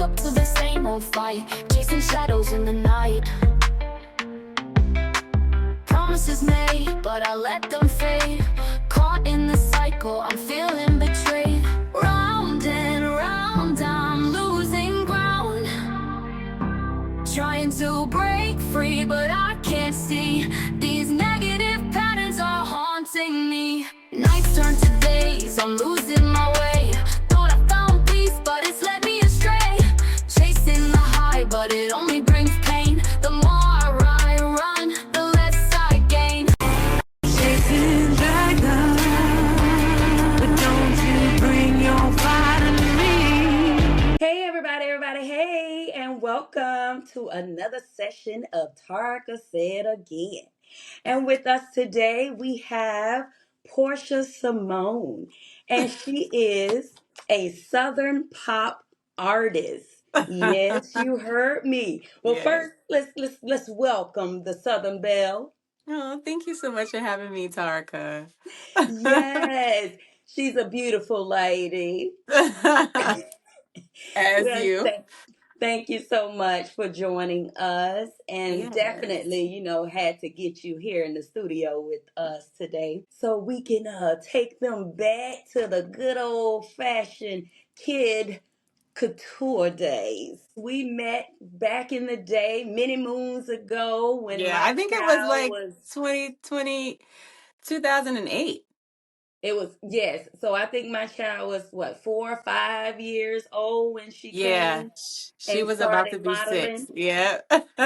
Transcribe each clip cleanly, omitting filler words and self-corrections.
up to the same old fight, chasing shadows in the night. Promises made, but I let them fade. Caught in the cycle, I'm feeling betrayed. Round and round, I'm losing ground. Trying to break free, but I can't see. These negative patterns are haunting me. Nights turn to days, I'm losing my way. Thought I found peace, but it's led me astray. Chasing the high, but it only brings pain. The more I run, the less I gain. Chasing dragons, but don't you bring your fire to me. Hey everybody, hey, and welcome to another session of Tarka Said Again. And with us today we have Porctia Symone, and she is a Southern pop artist. Yes, you heard me. Well, Yes. first let's welcome the Southern Belle. Oh, thank you so much for having me, Tarka. Yes, she's a beautiful lady. As Well, you. thank you so much for joining us, and Yes. definitely, had to get you here in the studio with us today so we can take them back to the good old fashioned kid couture days. We met back in the day, many moons ago, when Yeah, my I think it was child like was 2020, 2008. it was yes. So I think my child was what, 4 or 5 years old when she Yeah, came she and was about started to be modeling. 6. Yeah.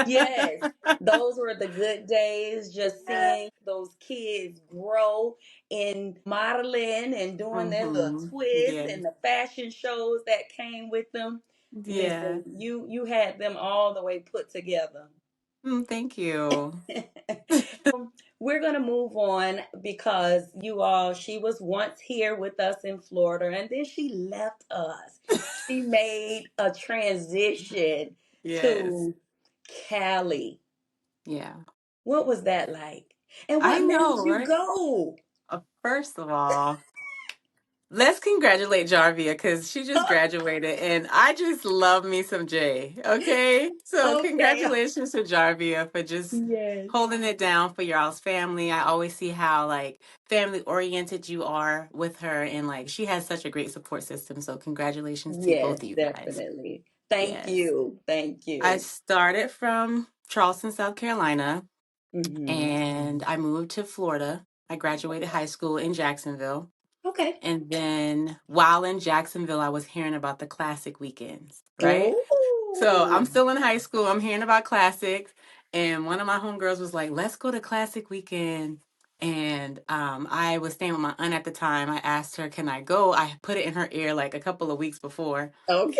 Yes, those were the good days, just seeing those kids grow in modeling and doing their little Mm-hmm. twists Yeah. and the fashion shows that came with them. Yeah. Listen, you had them all the way put together. Thank you. We're going to move on because she was once here with us in Florida and then she left us. She made a transition Yes. to Cali. Yeah. What was that like? And I what made know, you right? go? First of all, let's congratulate Jarvia because she just graduated and I just love me some Jay. Okay. So Okay. congratulations to Jarvia for just Yes. holding it down for y'all's family. I always see how like family oriented you are with her and like she has such a great support system. So congratulations to both Yes, of you guys. definitely. Thank Yes. you. Thank I you. started from Charleston, South Carolina, Hmm. and I moved to Florida. I graduated high school in Jacksonville. Okay. And then while in Jacksonville, I was hearing about the classic weekends, right? So I'm Oh, still in high school. I'm hearing about classics. And one of my homegirls was like, let's go to classic weekend. And I was staying with my aunt at the time. I asked her, can I go? I put it in her ear like a couple of weeks before.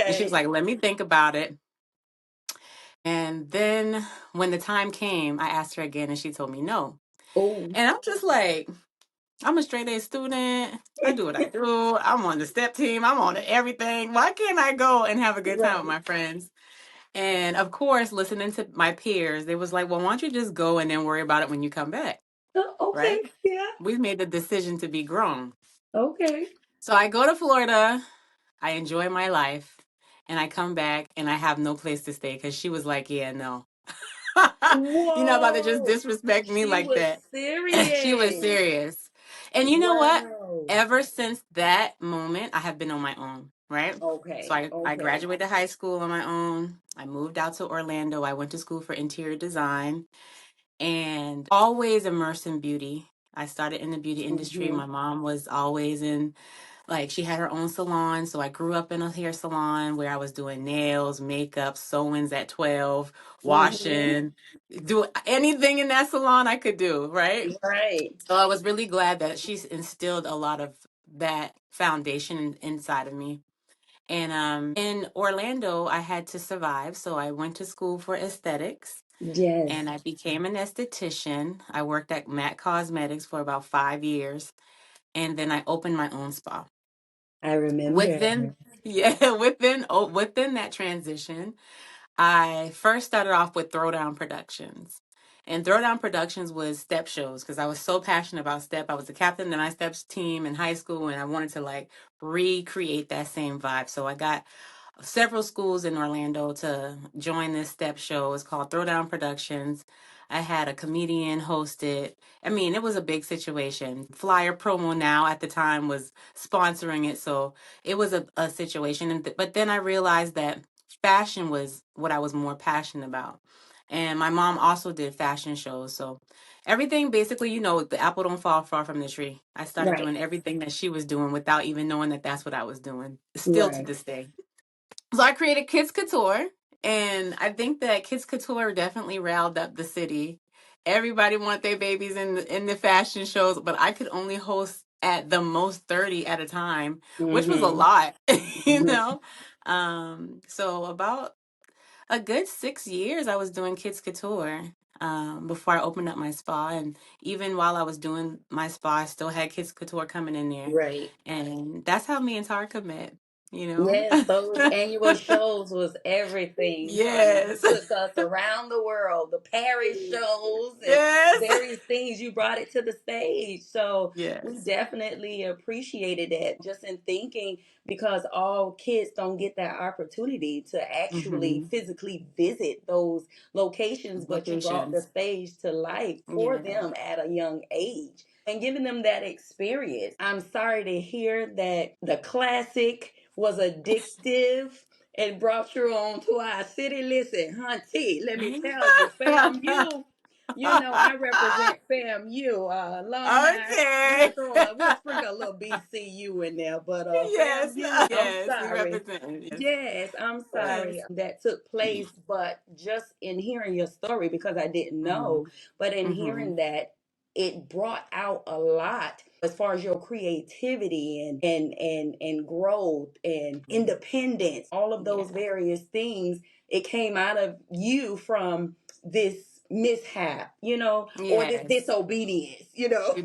And she was okay. like, let me think about it. And then when the time came, I asked her again and she told me no. Oh, And I'm just like, I'm a straight A student. I do what I do. I'm on the step team. I'm on everything. Why can't I go and have a good time with right. my friends? And of course, listening to my peers, they was like, well, why don't you just go and then worry about it when you come back? Okay. Right? Yeah. We made the decision to be grown. Okay. So I go to Florida. I enjoy my life. And I come back and I have no place to stay because she was like, yeah, no. You're not about to just Whoa. disrespect me She like was that. She was serious. serious. And you know what? Wow. Ever since that moment, I have been on my own, right? So Okay. I Okay. graduated high school on my own. I moved out to Orlando. I went to school for interior design and always immersed in beauty. I started in the beauty industry. Mm-hmm. My mom was always in like she had her own salon, so I grew up in a hair salon where I was doing nails, makeup, sewings at 12, Mm-hmm. washing, do anything in that salon I could do, right? Right. So I was really glad that she's instilled a lot of that foundation inside of me. And in Orlando, I had to survive, so I went to school for aesthetics Yes. and I became an esthetician. I worked at Mac Cosmetics for about 5 years, and then I opened my own spa I remember. within yeah within that transition. I first started off with Throwdown Productions, and Throwdown Productions was step shows because I was so passionate about step. I was the captain of my steps team in high school and I wanted to like recreate that same vibe, so I got several schools in Orlando to join this step show. It's called Throwdown Productions. I had a comedian host it. I mean, it was a big situation. Flyer Promo Now at the time was sponsoring it, so it was a situation. But then I realized that fashion was what I was more passionate about. And my mom also did fashion shows, so everything basically, the apple don't fall far from the tree. I started Right. doing everything that she was doing without even knowing that that's what I was doing. Still to Right. this day. So I created Kids Couture, and I think that Kids Couture definitely riled up the city. Everybody wanted their babies in the fashion shows, but I could only host at the most 30 at a time, which was a Mm-hmm. lot, you Mm-hmm. know. So about a good 6 years I was doing Kids Couture before I opened up my spa, and even while I was doing my spa, I still had Kids Couture coming in there, Right. and that's how me and Tarka met, Yes, those annual shows was everything, honey. You Yes. took us around the world, the Paris shows and Yes. various things. You brought it to the stage. So we Yes. definitely appreciated that just in thinking because all kids don't get that opportunity to actually Mm-hmm. physically visit those locations, but you brought the Locations. stage to life for Yeah. them at a young age and giving them that experience. I'm sorry to hear that the classic was addictive and brought you on to our city. Listen, Hunty, let me tell you, I represent FAMU alumni. Okay. We'll sprinkle a little BCU in there, but Yes. FAMU, I'm Yes. We sorry. represent. Yes. Yes, I'm sorry Yes. that took place, but just in hearing your story, because I didn't know, Mm-hmm. but in Mm-hmm. hearing that, it brought out a lot as far as your creativity and growth and independence, all of those Yeah. various things. It came out of you from this mishap, or this Yes. disobedience.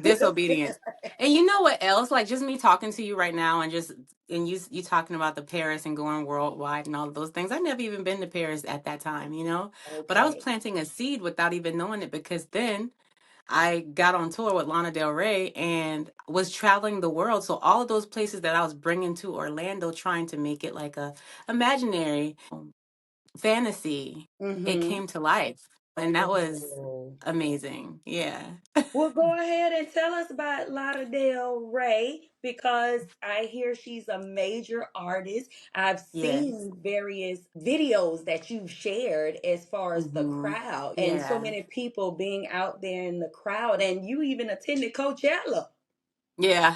Disobedience. And you know what else? Like just me talking to you right now, and you talking about the Paris and going worldwide and all of those things. I never even been to Paris at that time. But I was Okay. planting a seed without even knowing it, because then I got on tour with Lana Del Rey and was traveling the world. So all of those places that I was bringing to Orlando, trying to make it like a imaginary fantasy, it Mm-hmm. came to life, and that was Oh. amazing. Yeah. Well, go ahead and tell us about Lana Del Rey because I hear she's a major artist. I've Yes. seen various videos that you've shared as far as the Hmm. crowd and so Yeah. many people being out there in the crowd, and you even attended Coachella. Yeah.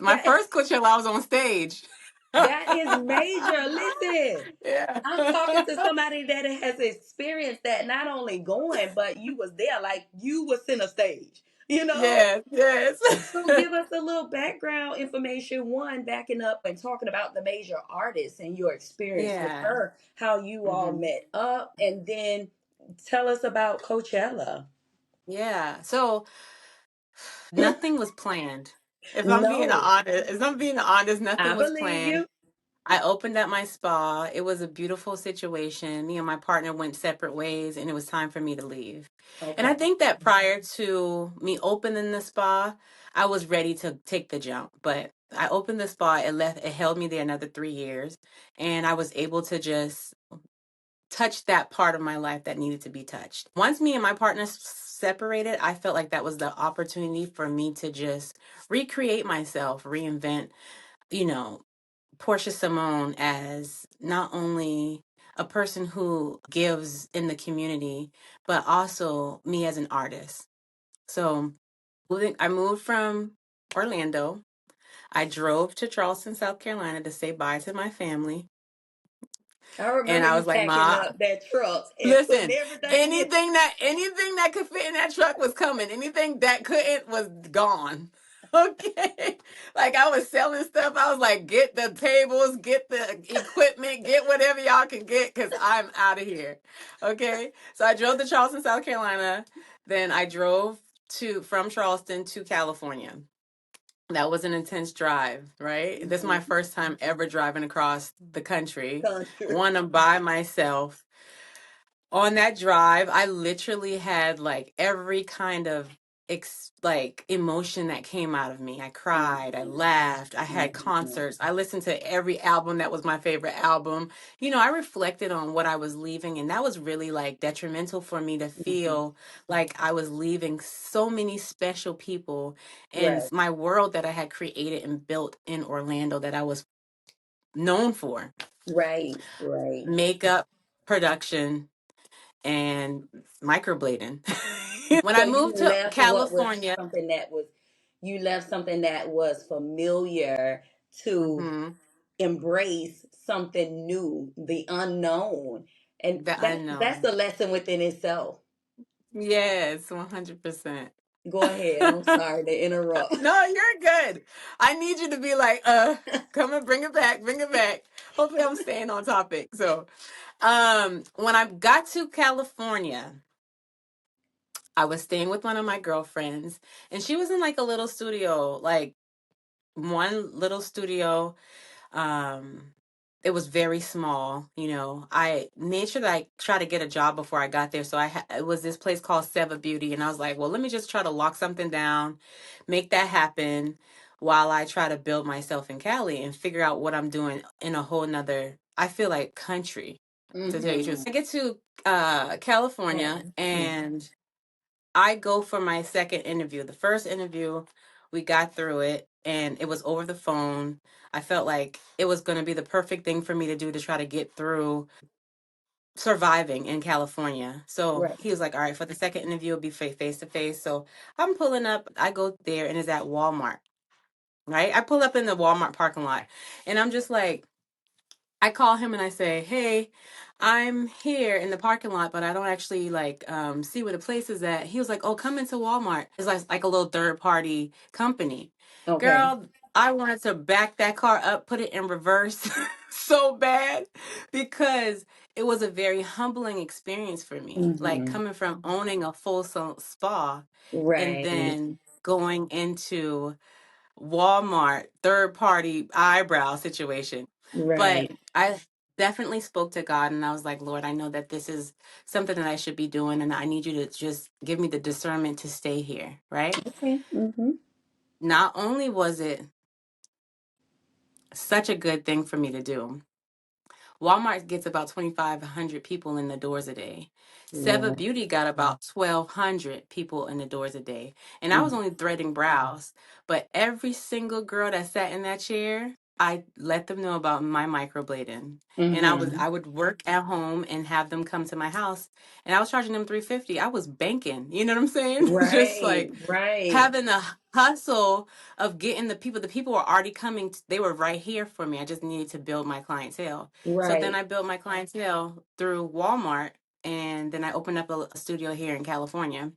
My That first Coachella, I was on stage. that is major. Listen, Yeah. I'm talking to somebody that has experienced that, not only going, but you was there, like you was in a stage, you know? Yes. Yes. So give us a little background information, one backing up and talking about the major artist and your experience with Yeah. her, how you all Hmm. met up, and then tell us about Coachella. Yeah. So nothing was planned. No, If I'm being honest, I nothing was believe planned. you. I opened up my spa. It was a beautiful situation. Me and my partner went separate ways, and it was time for me to leave. And I Okay. think that prior to me opening the spa, I was ready to take the jump. But I opened the spa, it held me there another 3 years, and I was able to just touch that part of my life that needed to be touched. Once me and my partner separated, I felt like that was the opportunity for me to just recreate myself, reinvent, you know, Portia Symone as not only a person who gives in the community, but also me as an artist. So I moved from Orlando. I drove to Charleston, South Carolina to say bye to my family. I And remember I you was like, packing Ma, up that truck and putting listen, everything in. anything that could fit in that truck was coming. Anything that couldn't was gone. Okay. Like I was selling stuff. I was like, get the tables, get the equipment, get whatever y'all can get, because I'm out of here. Okay. So I drove to Charleston, South Carolina. Then I drove to from Charleston to California. That was an intense drive, right? This is my Mhm. first time ever driving across the country. Country. One, I'm by myself. On that drive, I literally had like every kind of like emotion that came out of me. I cried, I laughed, I had Mhm. concerts, I listened to every album that was my favorite album. I reflected on what I was leaving, and that was really like detrimental for me to Mhm. feel like I was leaving so many special people and Right, my world that I had created and built in Orlando that I was known for. right, right. Makeup, production, and microblading. When So I you moved to left what was California, something that was you left something that was familiar to mhm, embrace something new, the unknown. And the that's unknown. a lesson within itself. Yes, 100%. Go ahead. I'm sorry to interrupt. No, you're good. I need you to be like, come and bring it back, bring it back. Hopefully I'm staying on topic. So, when I got to California, I was staying with one of my girlfriends, and she was in like a little studio, like one little studio. Um, it was very small. I made sure that I try to get a job before I got there. So it was this place called Seva Beauty, and I was like, well, let me just try to lock something down, make that happen while I try to build myself in Cali and figure out what I'm doing in a whole nother, I feel like, country, to tell you the truth. Hmm. I get to California, and I go for my second interview. The first interview, we got through it and it was over the phone. I felt like it was going to be the perfect thing for me to do to try to get through surviving in California. So Right. he was like, all right, for the second interview, it'll be face to face. So I'm pulling up. I go there and it's at Walmart, right? I pull up in the Walmart parking lot and I'm just like, I call him and I say, "Hey, I'm here in the parking lot, but I don't actually like see where the place is at." He was like, "Oh, come into Walmart. It's like a little third party company." Okay. Girl, I wanted to back that car up, put it in reverse so bad because it was a very humbling experience for me. Like Hmm. coming from owning a full spa and Right. then going into Walmart third party eyebrow situation. But Right. I definitely spoke to God and I was like, Lord, I know that this is something that I should be doing and I need you to just give me the discernment to stay here, right? Okay. Hmm. Not only was it such a good thing for me to do, Walmart gets about 2,500 people in the doors a day. Seva Yeah. Beauty got about 1,200 people in the doors a day. And I was Hmm. only threading brows. But every single girl that sat in that chair, I let them know about my microblading. And Hmm. I would work at home and have them come to my house. And I was charging them $350. I was banking. You know what I'm saying? Just Right. like Right. having a hustle of getting the people were already coming. They were right here for me. I just needed to build my clientele. So then Right. I built my clientele through Walmart, and then I opened up a studio here in California.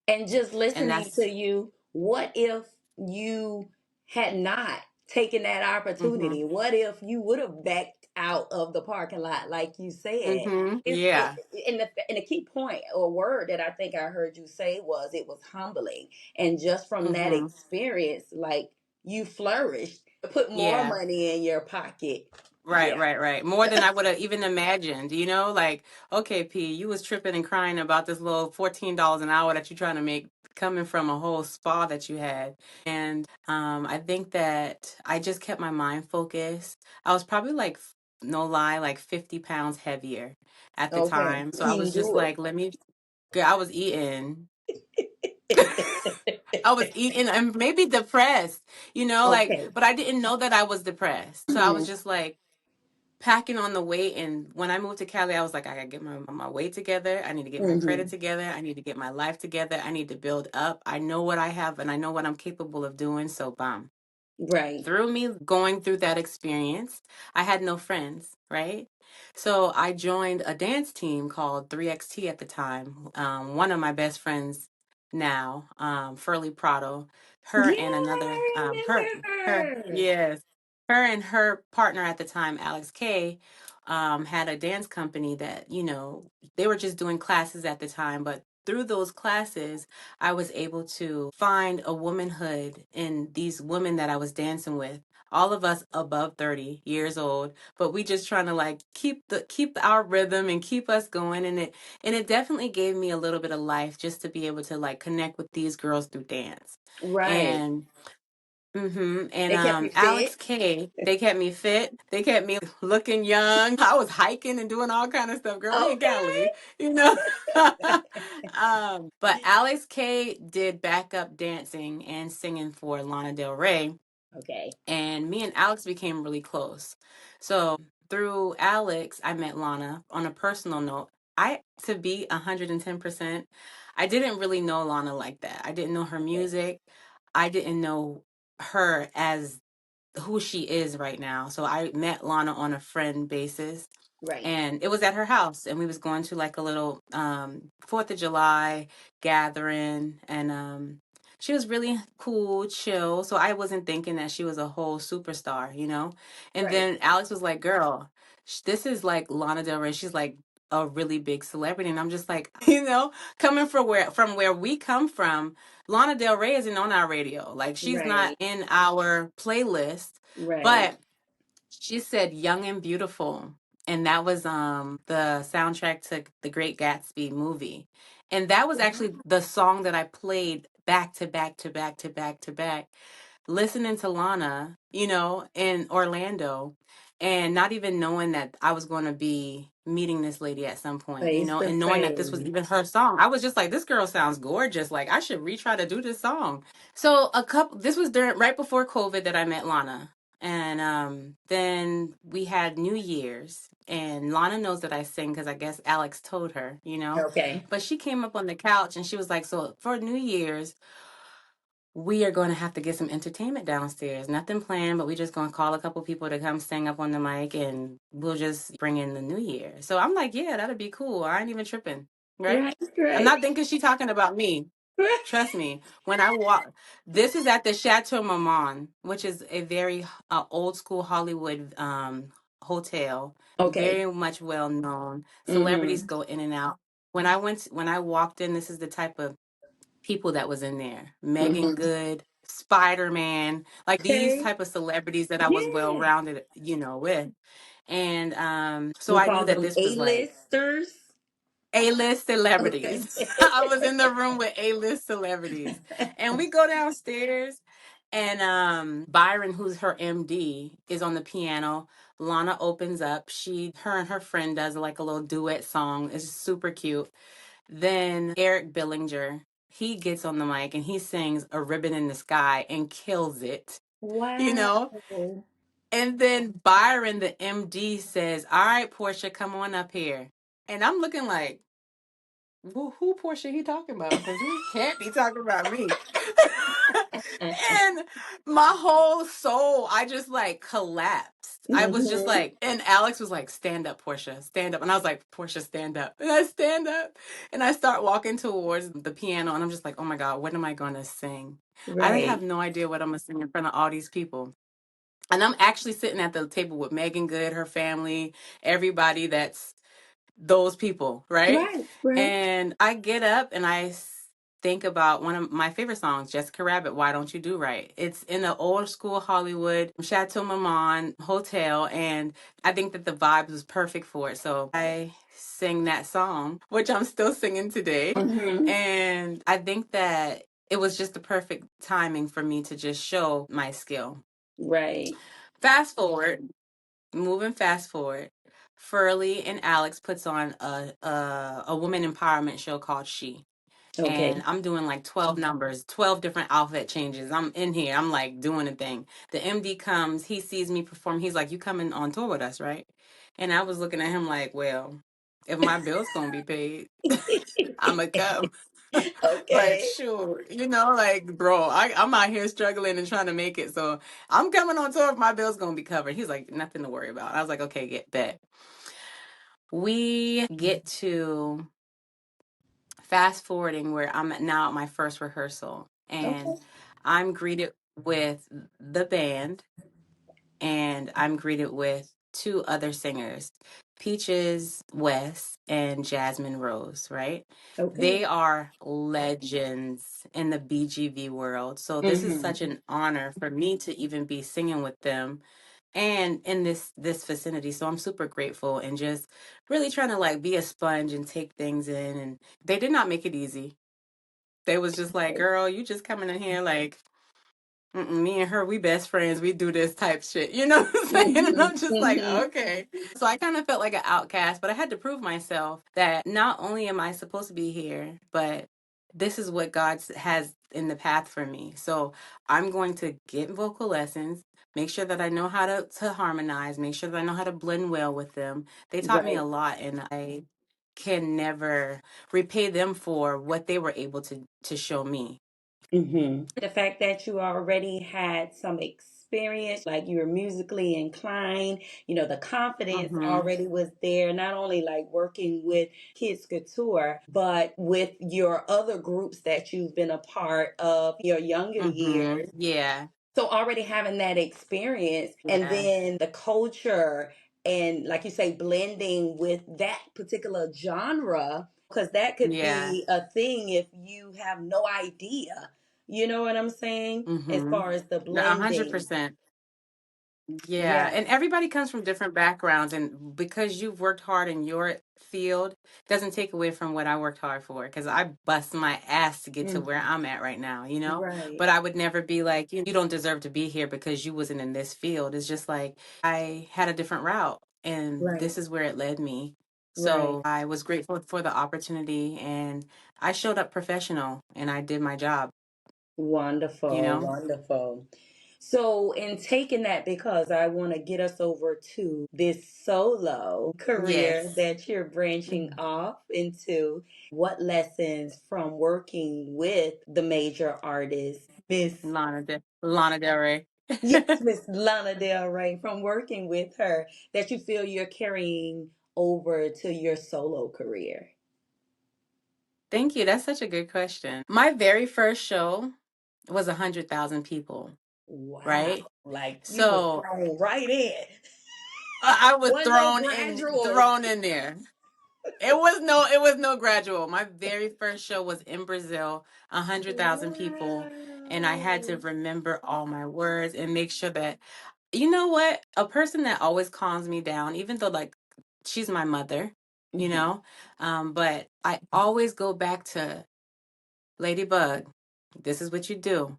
And just And listening to that's you, what if you had not taken that mm-hmm, opportunity? What if you would have backed out of the parking lot, like you said? mm-hmm, It's yeah, and the key point or word that I think I heard you say was it was humbling, and just from that mm-hmm, experience, like you flourished, put more yeah. money in your pocket. Right, Yeah. right, right. More than I would have even imagined, like, okay, P, you was tripping and crying about this little $14 an hour that you're trying to make coming from a whole spa that you had. And I think that I just kept my mind focused. I was probably like, no lie, like 50 pounds heavier at the Okay. time. So I Can was just do like, girl, I was eating. I was eating and maybe depressed, like, Okay. but I didn't know that I was depressed. So I was Mhm. just like, packing on the weight. And when I moved to Cali, I was like, I gotta get my weight together. I need to get my credit Mhm. together. I need to get my life together. I need to build up. I know what I have and I know what I'm capable of doing. So, bam. Right. Through me going through that experience, I had no friends, right? So I joined a dance team called 3XT at the time. One of my best friends now, Furley Prado, her Yeah, and another, her, I remember. yes, her and her partner at the time, Alex K, had a dance company that, they were just doing classes at the time, but through those classes, I was able to find a womanhood in these women that I was dancing with. All of us above 30 years old, but we just trying to like keep our rhythm and keep us going. And it definitely gave me a little bit of life just to be able to like connect with these girls through dance. Right. And and They kept you Alex fit. K, they kept me fit. They kept me looking young. I was hiking and doing all kind of stuff. Girl, we in Okay. Cali, you know. But Alex K did backup dancing and singing for Lana Del Rey, Okay. and me and Alex became really close. So through Alex, I met Lana on a personal note. To be 110%, I didn't really know Lana like that. I didn't know her Okay. music. I didn't know her as who she is right now. So I met Lana on a friend basis, Right. and it was at her house, and we was going to like a little 4th of July gathering, and she was really cool, chill. So I wasn't thinking that she was a whole superstar, you know. And Right. then Alex was like, "Girl, this is like Lana Del Rey. She's like a really big celebrity." And I'm just like, coming from where we come from, Lana Del Rey isn't on our radio. Like, she's not Right. in our playlist. Right. But she said "Young and Beautiful," and that was the soundtrack to the Great Gatsby movie. And that was actually Wow. the song that I played back to back to back to back to back, listening to Lana, in Orlando, and not even knowing that I was going to be meeting this lady at some point, Face to and knowing that this was face. even her song. I was just like, this girl sounds gorgeous. Like, I should retry to do this song. So this was right before COVID that I met Lana. And then we had New Year's, and Lana knows that I sing because I guess Alex told her. Okay. But she came up on the couch and she was like, "So for New Year's, we are going to have to get some entertainment downstairs. Nothing planned, but we just going to call a couple people to come sing up on the mic, and we'll just bring in the New Year." So I'm like, "Yeah, that'll be cool. I ain't even tripping, right?" Right. I'm Right. not thinking she talking about me. Right. Trust me. When I walk, this is at the Chateau Marmont, which is a very old school Hollywood hotel, Okay. very much well known. Celebrities Mm-hmm. go in and out. When I walked in, this is the type of people that was in there. Megan Mm-hmm. Good, Spider-Man, like these Okay. type of celebrities that I was well Yeah. rounded, with. And so We I knew call that them this was like A-listers. A-list Okay. celebrities. I was in the room with A-list celebrities. And we go downstairs, and Byron, who's her MD, is on the piano. Lana opens up. Her and her friend does like a little duet song. It's super cute. Then Eric Billinger, he gets on the mic and he sings "A Ribbon in the Sky" and kills it, you Wow. know? And then Byron, the MD, says, "All right, Portia, come on up here." And I'm looking like, who Portia he talking about? Because he can't be talking about me. And my whole soul, I just like collapsed. I was just Mm-hmm. like, and Alex was like, "Stand up, Portia, stand up." And I was like, "Portia, stand up." And I stand up and I start walking towards the piano. And I'm just like, "Oh my God, what am I going to sing?" I have Right. no idea what I'm going to sing in front of all these people. And I'm actually sitting at the table with Megan Good, her family, everybody that's those people, right? Right. Right. And I get up and think about one of my favorite songs, Jessica Rabbit, "Why Don't You Do Right?" It's in the old school Hollywood Chateau Marmont hotel, and I think that the vibe was perfect for it. So I sing that song, which I'm still singing today. Mm-hmm. And I think that it was just the perfect timing for me to just show my skill. Right. Fast forward, moving fast forward, Furley and Alex puts on a woman empowerment show called She. And Okay. I'm doing like 12 numbers, 12 different outfit changes. I'm in here, I'm like doing a thing. The MD comes, he sees me perform. He's like, "You coming on tour with us, right?" And I was looking at him like, "Well, if my bill's gonna be paid, I'ma come." Like, Okay. sure, like, bro, I'm out here struggling and trying to make it, so I'm coming on tour if my bill's gonna be covered. He's like, "Nothing to worry about." I was like, "Okay, get bet." We get to fast forwarding where I'm now at my first rehearsal, Okay. and I'm greeted with the band, and I'm greeted with two other singers. Peaches West and Jasmine Rose, right? Okay. They are legends in the BGV world. So this is Mm-hmm. such an honor for me to even be singing with them and in this vicinity. So I'm super grateful and just really trying to like be a sponge and take things in. And they did not make it easy. They was just like, girl, you just coming in here like, me and her, we best friends. We do this type shit. You know what I'm saying? And Mm-hmm. I'm just like, Mm-hmm. okay. So I kind of felt like an outcast, but I had to prove myself that not only am I supposed to be here, but this is what has in the path for me. So I'm going to get vocal lessons, make sure that I know how to harmonize, make sure that I know how to blend well with them. They taught me Right. a lot, and I can never repay them for what they were able to show me. Mm-hmm. The fact that you already had some experience, like you were musically inclined, the confidence Hmm. already was there, not only like working with Kids Couture, but with your other groups that you've been a part of your younger Hmm. years. Yeah. So already having that experience and Yeah. then the culture and like you say, blending with that particular genre, because that could Yeah. be a thing if you have no idea. You know what I'm saying? As Mm-hmm. far as the No, a hundred blending. percent. Yeah. Yeah. And everybody comes from different backgrounds. And because you've worked hard in your field, doesn't take away from what I worked hard for. Because I bust my ass to get to where Mhm. I'm at right now, you know? Right. But I would never be like, you don't deserve to be here because you wasn't in this field. It's just like I had a different route and Right. this is where it led me. Right. So I was grateful for the opportunity and I showed up professional and I did my job, you Wonderful. know? Wonderful. So, in taking that, because I want to get us over to this solo career Yes. that you're branching Mhm. off into, what lessons from working with the major artist, Miss, Lana Del Rey. yes, Miss Lana Del Rey, from working with her, that you feel you're carrying over to your solo career? Thank you. That's such a good question. My very first show was 100,000 people, Wow. right? Like you were So thrown right in. I was Was no gradual. thrown in there. It was no gradual. My very first show was in Brazil, 100,000 people, and I had to Wow. remember all my words and make sure that you know what? A person that always calms me down, even though like she's my mother, you Hmm. know, but I always go back to Ladybug. This is what you do.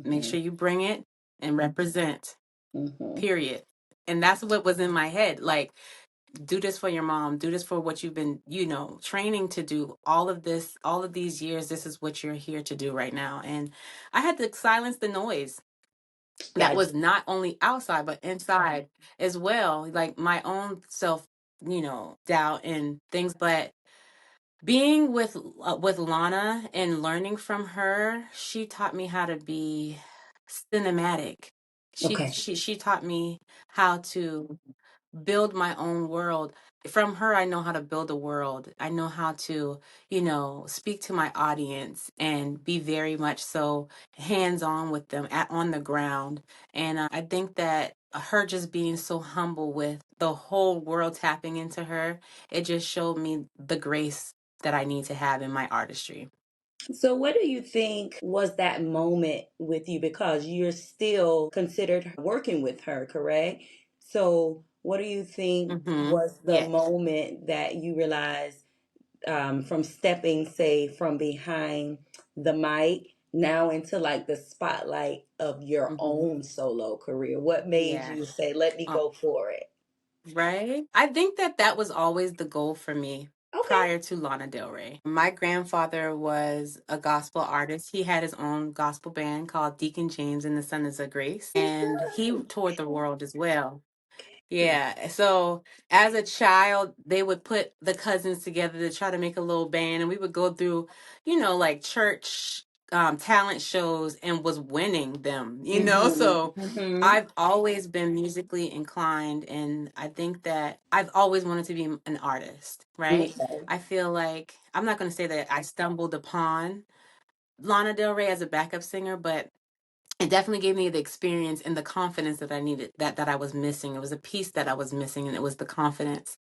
Make Hmm. sure you bring it and represent. Hmm. Period. And that's what was in my head. Like, do this for your mom. Do this for what you've been, training to do. All of this, all of these years, this is what you're here to do right now. And I had to silence the noise that Gotcha. was not only outside but inside as well, like my own self, doubt and things. But being with Lana and learning from her, she taught me how to be cinematic. She Okay. she she taught me how to build my own world. From her, I know how to build a world. I know how to, speak to my audience and be very much so hands on with them on the ground. And I think that her just being so humble with the whole world tapping into her, it just showed me the grace that I need to have in my artistry. So, what do you think was that moment with you? Because you're still considered working with her, correct? So, what do you think Mm-hmm. was the Yes. moment that you realized from stepping, say, from behind the mic now into like the spotlight of your Mm-hmm. own solo career? What made Yeah. you say, let me Oh, go for it? right. I think that was always the goal for me Okay. prior to Lana Del Rey. My grandfather was a gospel artist. He had his own gospel band called Deacon James and the Sons of Grace, and he toured the world as well. Yeah. So as a child, they would put the cousins together to try to make a little band, and we would go through, like church talent shows and was winning them, Mm-hmm. So Mm-hmm. I've always been musically inclined, and I think that I've always wanted to be an artist, right? Okay. I feel like I'm not going to say that I stumbled upon Lana Del Rey as a backup singer, but it definitely gave me the experience and the confidence that I needed that I was missing. It was a piece that I was missing and it was the confidence.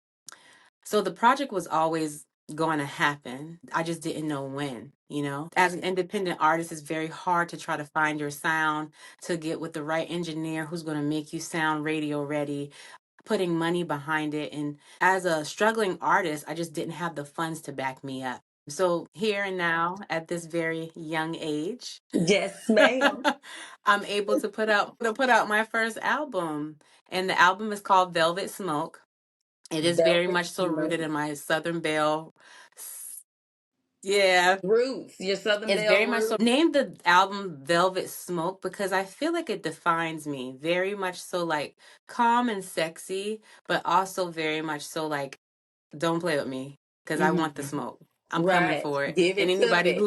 So the project was always going to happen. I just didn't know when, you know? As an independent artist, it's very hard to try to find your sound, to get with the right engineer who's going to make you sound radio ready, putting money behind it. And as a struggling artist, I just didn't have the funds to back me up. So here and now, at this very young age, Yes, ma'am. I'm able to put out my first album. And the album is called Velvet Smoke. It is very Velvet much so rooted Smoke. in my Southern Belle. Yeah. Roots, your Southern It's Belle very much so. roots. Named the album Velvet Smoke because I feel like it defines me. Very much so, like calm and sexy, but also very much so like don't play with me because I want the Hmm. smoke. I'm coming Right. for it. Give And it to anybody me.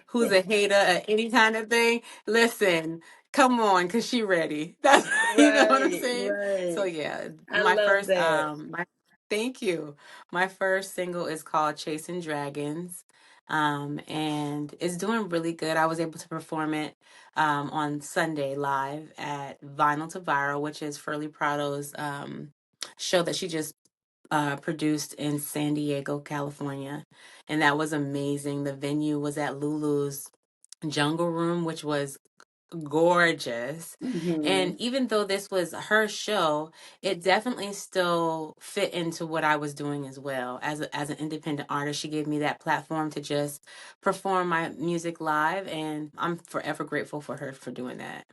who's a hater at any kind of thing, listen, come on, cause she ready. That's you know what I'm Right, saying. So right. yeah, I love that. my thank you. My first single is called Chasin Dragons. And it's doing really good. I was able to perform it on Sunday live at Vinyl to Viral, which is Furley Prado's show that she just produced in San Diego, California. And that was amazing. The venue was at Lulu's Jungle Room, which was gorgeous. Hmm. And even though this was her show, it definitely still fit into what I was doing as well. As an independent artist, she gave me that platform to just perform my music live, and I'm forever grateful for her for doing that.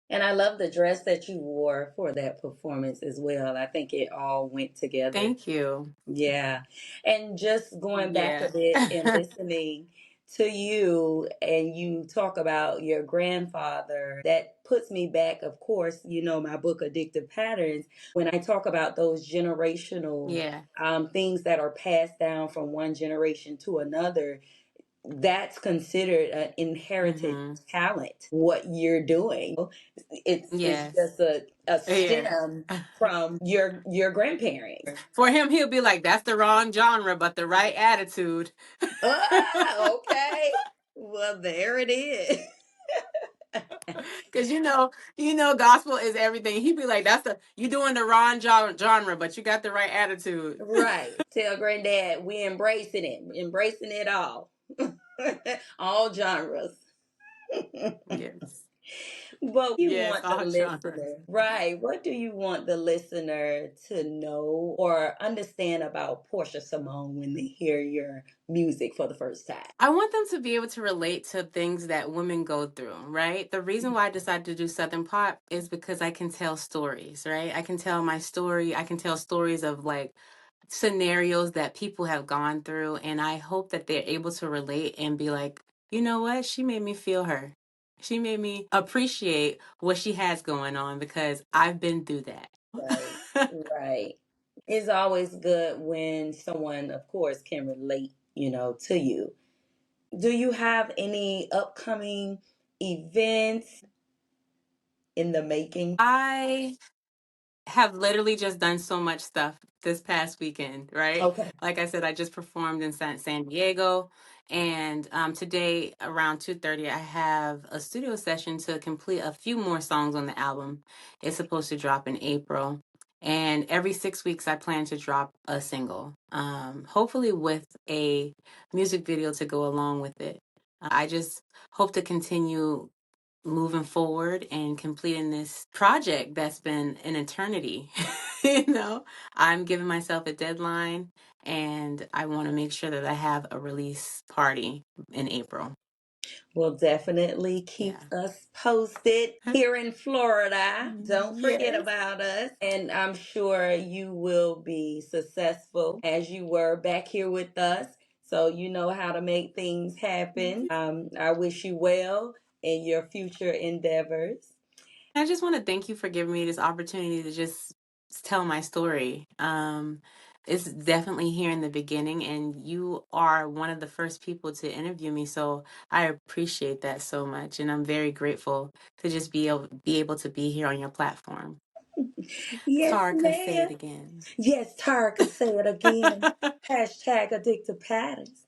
And I love the dress that you wore for that performance as well. I think it all went together. Thank you. Yeah. And just going back a Yeah. bit and listening to you, and you talk about your grandfather, that puts me back, of course, my book, Addictive Patterns, when I talk about those generational Yeah. things that are passed down from one generation to another. That's considered an inherited Mhm. talent, what you're doing. It's Yes. just a Yeah. stem from your grandparents. For him, he'll be like, that's the wrong genre, but the right attitude. Ah, okay. Well, there it is. Cause gospel is everything. He'd be like, you doing the wrong genre, but you got the right attitude. Right. Tell granddad we embracing it all. All genres. Yes. But you Yes, want the all genres. listener, right? What do you want the listener to know or understand about Portia Simone when they hear your music for the first time? I want them to be able to relate to things that women go through, right? The reason why I decided to do Southern pop is because I can tell stories, right? I can tell my story. I can tell stories of like scenarios that people have gone through. And I hope that they're able to relate and be like, you know what? She made me feel her. She made me appreciate what she has going on because I've been through Right, that. right. It's always good when someone, of course, can relate, to you. Do you have any upcoming events in the making? I have literally just done so much stuff this past weekend, right? Okay. Like I said, I just performed in San Diego, and today around 2:30, I have a studio session to complete a few more songs on the album. It's supposed to drop in April, and every 6 weeks, I plan to drop a single, hopefully with a music video to go along with it. I just hope to continue moving forward and completing this project that's been an eternity. you know, I'm giving myself a deadline and I want to make sure that I have a release party in April. Will definitely keep Yeah. us posted here in Florida. Don't forget Yes. about us. And I'm sure you will be successful as you were back here with us. So you know how to make things happen. I wish you well in your future endeavors. I just want to thank you for giving me this opportunity to just tell my story. It's definitely here in the beginning, and you are one of the first people to interview me, so I appreciate that so much, and I'm very grateful to just be able to be here on your platform. Yes, Tarka, say ma'am. it again. Yes, Tara could say it again. Hashtag addictive patterns.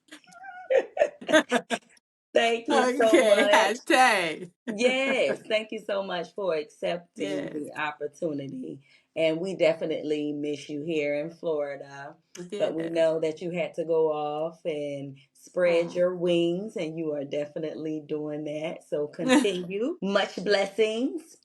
Thank you so Okay, much. hashtag. Yes, thank you so much for accepting Yes, the opportunity. And we definitely miss you here in Florida. But we yes. know that you had to go off and spread Oh. your wings, and you are definitely doing that. So continue. Much blessings.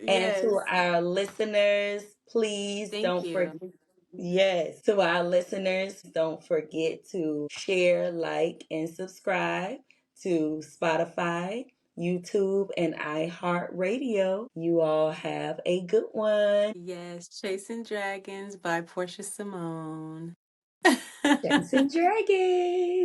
And to Yes, our listeners, please thank don't you. forget. Yes, to our listeners, don't forget to share, like, and subscribe to Spotify, YouTube, and iHeartRadio. You all have a good one. Yes, Chasing Dragons by Portia Symone. Chasin Dragons.